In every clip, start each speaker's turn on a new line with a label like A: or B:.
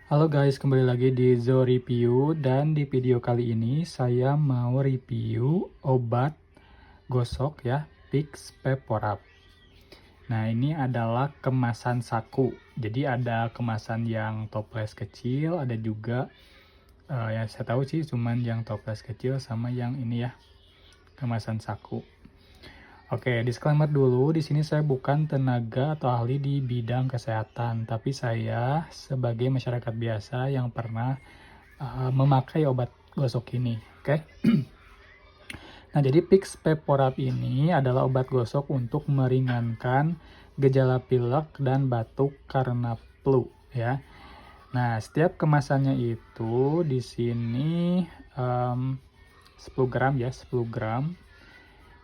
A: Halo guys, kembali lagi di Zo Review dan di video kali ini saya mau review obat gosok ya, Vicks Vaporub. Nah, ini adalah kemasan saku. Jadi ada kemasan yang toples kecil, ada juga yang saya tahu sih cuman yang toples kecil sama yang ini ya, kemasan saku. Oke, disclaimer dulu, di sini saya bukan tenaga atau ahli di bidang kesehatan, tapi saya sebagai masyarakat biasa yang pernah memakai obat gosok ini, oke. Nah, jadi Vicks Vaporub ini adalah obat gosok untuk meringankan gejala pilek dan batuk karena flu, ya. Nah, setiap kemasannya itu di sini 10 gram ya, 10 gram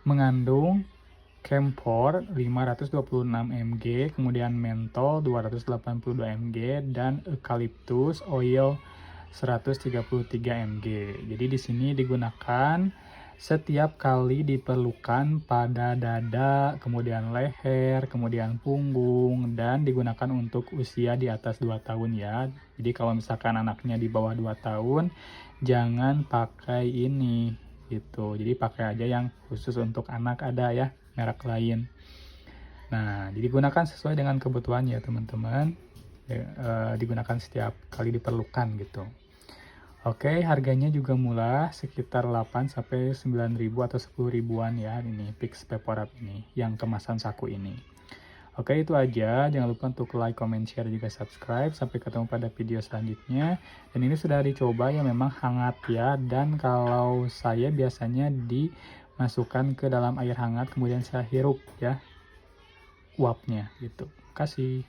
A: mengandung Camphor 526 mg, kemudian mentol 282 mg, dan eucalyptus oil 133 mg. Jadi di sini digunakan setiap kali diperlukan pada dada, kemudian leher, kemudian punggung, dan digunakan untuk usia di atas 2 tahun ya. Jadi kalau misalkan anaknya di bawah 2 tahun, jangan pakai ini gitu. Jadi pakai aja yang khusus untuk anak, ada ya merek lain. Nah, digunakan sesuai dengan kebutuhan ya teman-teman. Digunakan setiap kali diperlukan gitu. Oke, harganya juga murah, sekitar 8 sampai 9.000 atau 10 ribuan ya ini Vicks Vaporub ini yang kemasan saku ini. Oke, itu aja. Jangan lupa untuk like, comment, share, juga subscribe. Sampai ketemu pada video selanjutnya. Dan ini sudah dicoba ya, memang hangat ya. Dan kalau saya biasanya dimasukkan ke dalam air hangat, kemudian saya hirup ya uapnya gitu. Kasih.